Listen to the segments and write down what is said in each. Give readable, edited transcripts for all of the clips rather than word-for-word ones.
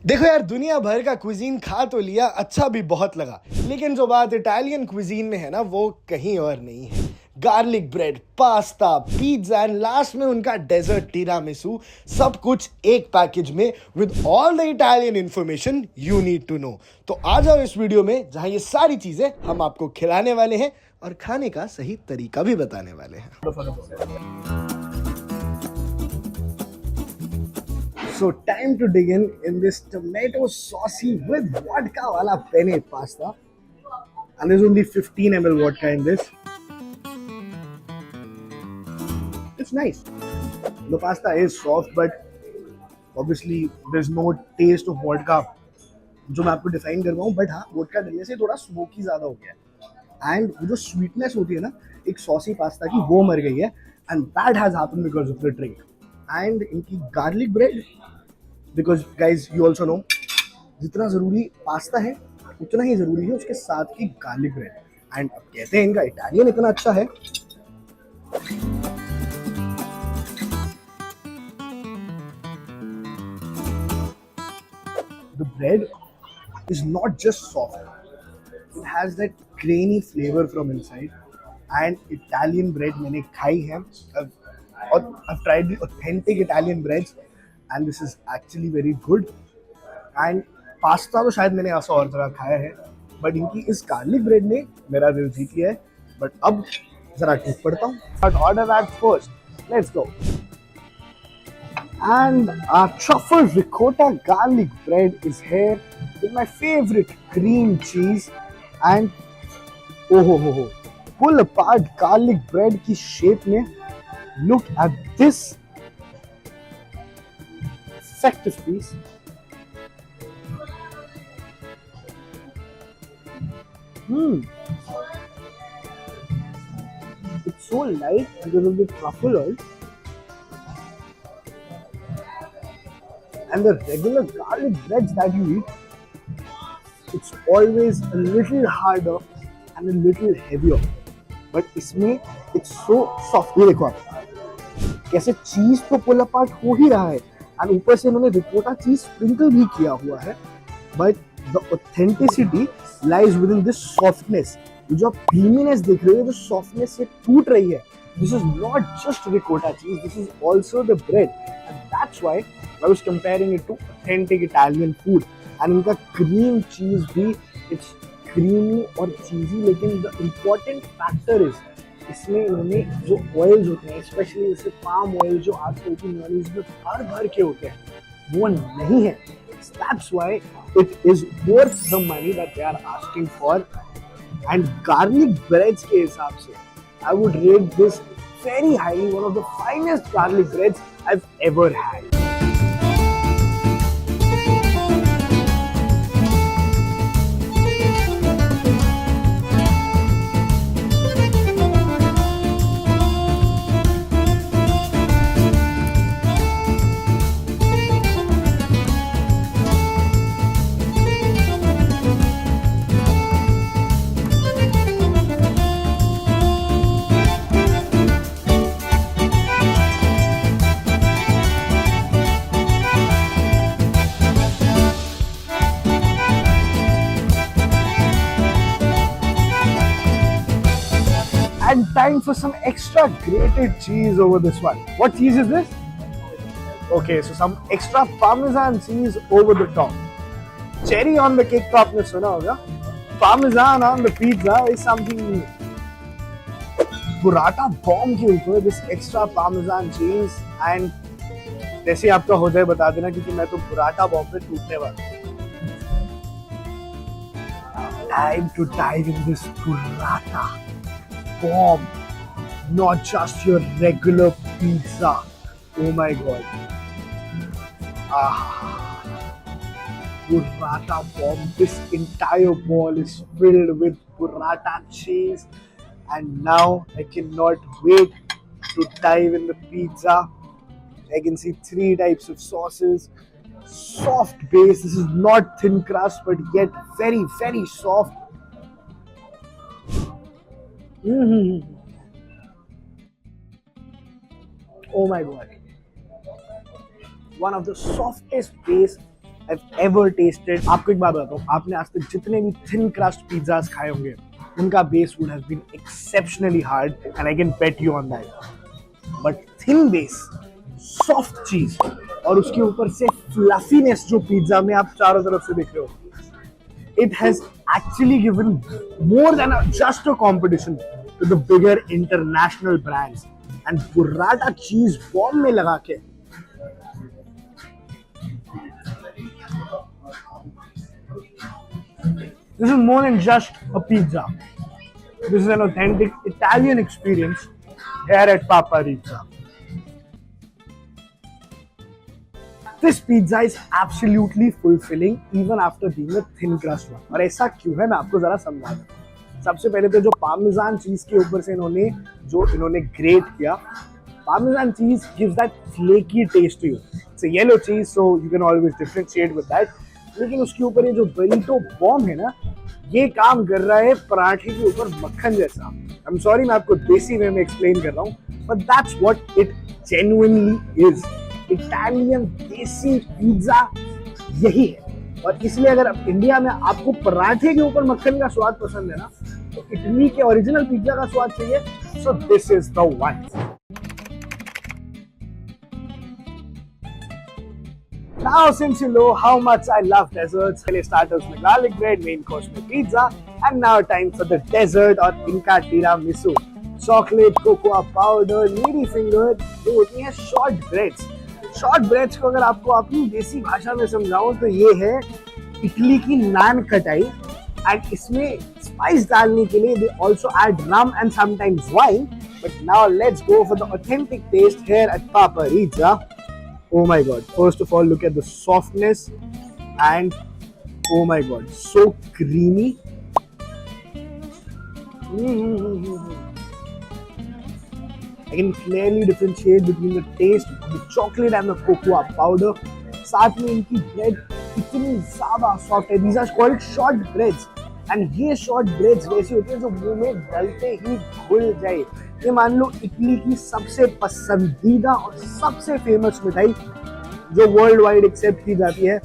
देखो यार, दुनिया भर का क्विजीन खा तो लिया, अच्छा भी बहुत लगा, लेकिन जो बात इटालियन क्विजीन में है ना, वो कहीं और नहीं है। Garlic bread, pasta, pizza and last में उनका डेजर्ट टिरामिसू, सब कुछ एक पैकेज में with all the Italian information you need to know. तो आ जाओ इस वीडियो में, जहां ये सारी चीजें हम आपको खिलाने वाले हैं और खाने का सही तरीका भी बताने वाले हैं। So time to dig in this tomato saucy with vodka wala penne pasta, and there's only 15 ml vodka in this. It's nice. The pasta is soft, but obviously there's no taste of vodka जो मैं आपको define कर रहा हूँ, but हाँ vodka डलने से थोड़ा smoky ज़्यादा हो गया एंड वो जो स्वीटनेस होती है ना एक सॉसी पास्ता की, वो मर गई है and that has happened because of the drink. And इनकी garlic bread, because guys you also know, जितना ज़रूरी पास्ता है उतना ही ज़रूरी है उसके साथ की गार्लिक ब्रेड। एंड अब कहते हैं इनका इटालियन इतना अच्छा है। The bread is not just soft, it has that grainy flavor from inside. And Italian bread मैंने खाई है, I've tried the authentic Italian breads and this is actually very good. And pasta तो शायद मैंने ऐसा और जगह खाया है, बट इनकी इस गार्लिक ब्रेड ने मेरा दिल जीत लिया है। बट अब जरा टूट पड़ता हूँ, but order that first, let's go. And our truffle ricotta garlic bread is here with my favorite cream cheese and oh, pull apart garlic bread की shape में look at this effective piece. It's so light because of the truffle oil. And the regular garlic breads that you eat, it's always a little harder and a little heavier. But इसमें it's so soft. ये देखो आप, कैसे चीज तो पुल apart हो ही रहा है एंड ऊपर से इन्होंने रिकोटा चीज स्प्रिंकल भी किया हुआ है, but the authenticity lies with in this softness. जो आप क्रीमीनेस देख रहे हो, जो सॉफ्टनेस से टूट रही है, this is not just ricotta cheese, this is also the bread, and that's why I was comparing it to authentic Italian food. And इनका cream cheese भी it's creamy और cheesy, लेकिन the important factor is इसमें इन्होंने जो oils होते हैं, specially जैसे पाम ऑयल जो आजकल की मेयोनीज में भर के होते हैं, वो नहीं है। That's why it is worth the money that they are asking for. And garlic breads के हिसाब से I would rate this very highly, one of the finest garlic breads I've ever had. And time for some extra grated cheese over this one. What cheese is this? Okay, so some extra Parmesan cheese over the top. Cherry on the cake तो आपने सुना होगा. Parmesan on the pizza is something new. Burrata bomb के ऊपर this extra Parmesan cheese and जैसे आपका हृदय बता देना, क्योंकि मैं तो बुराटा बॉम्ब पे टूटने वाला हूँ. Time to dive in this burrata bomb, not just your regular pizza. Oh my god. Burrata bomb. This entire ball is filled with burrata cheese, and now I cannot wait to dive in the pizza. I can see 3 types of sauces. Soft base. This is not thin crust, but yet very, very soft. Oh my god. One of the softest base I've ever tasted. आपको एक बात बताता हूँ, आपने आज तक जितने भी thin crust pizzas खाए होंगे, उनका base would have been exceptionally hard, and I can bet you on that. But thin base, soft cheese, और उसके ऊपर से fluffiness जो पिज्जा में आप चारों तरफ से देख रहे हो, it has actually given more than just a competition to the bigger international brands. And burrata cheese bomb में लगा के this is more than just a pizza. This is an authentic Italian experience here at Paparizza. This pizza is absolutely fulfilling even after being a thin crust one. और ऐसा क्यों है मैं आपको जरा समझा दूं। सबसे पहले तो जो पार्मेजान चीज के ऊपर से इन्होंने ग्रेट किया, पार्मेजान चीज gives that flaky taste to you. It's a yellow cheese, so you can always differentiate with that. लेकिन उसके ऊपर ये जो बरीटो बॉम्ब है ना, ये काम कर रहा है पराठे के ऊपर मक्खन जैसा। I'm sorry मैं आपको देसी वे में एक्सप्लेन कर रहा हूँ, but that's what it genuinely is. Italian देसी पिज्जा यही है। और इसलिए अगर इंडिया में आपको पराठे के ऊपर मक्खन का स्वाद पसंद है ना, तो इटली के ओरिजिनल पिज्जा का स्वाद चाहिए, so this is the one. Now since you know how much I love desserts, starters में garlic bread, main course में pizza, and now time for the dessert और इनका tiramisu. Chocolate, cocoa powder, lady finger, ये होती हैं short breads. Short breads को अगर आपको अपनी देसी भाषा में समझाऊं तो ये है इटली की नान कटाई, एंड इसमें स्पाइस डालने के लिए they also add rum and sometimes wine, but now let's go for the authentic taste here at Papriza. Oh my god, first of all look at the softness, and oh my god, so creamy. I can clearly differentiate between the taste of the chocolate and the cocoa powder. साथ में इनकी bread इतनी ज़्यादा soft है. These are called short breads, and ये short breads वैसी होती है जो मुंह में डलते ही घुल जाए. ये मान लो इटली की सबसे पसंदीदा और सबसे फेमस मिठाई जो वर्ल्ड वाइड एक्सेप्ट की जाती है.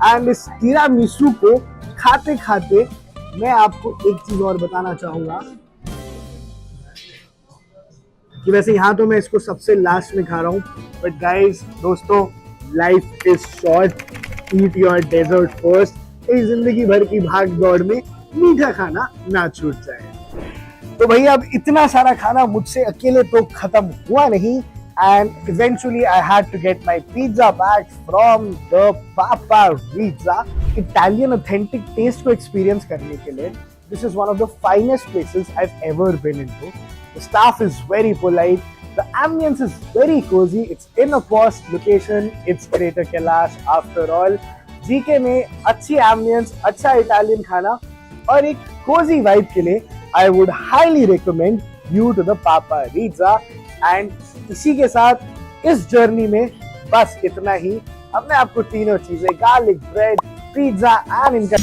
एंड इस तिरामिसू को खाते खाते मैं आपको एक चीज और बताना चाहूंगा कि वैसे यहाँ तो मैं इसको सबसे लास्ट में खा रहा हूँ, बट गाइज दोस्तों, life is short, eat your dessert first. इस जिंदगी भर की भाग दौड़ में मीठा खाना ना छूट जाए. तो भैया अब इतना सारा खाना मुझसे अकेले तो खत्म हुआ नहीं, and eventually I had to get my pizza back from the Papriza. Italian authentic taste को एक्सपीरियंस करने के लिए this is one of the finest places I have ever been into. The staff is very polite. The ambience is very cozy. It's in a posh location. It's Greater Kailash after all. GK में अच्छी ambience, अच्छा Italian खाना और एक cozy vibe के लिए I would highly recommend you to the Paparizza. And इसी के साथ इस जर्नी में बस इतना ही. अब मैं आपको तीनों चीजें, garlic bread, pizza and इनका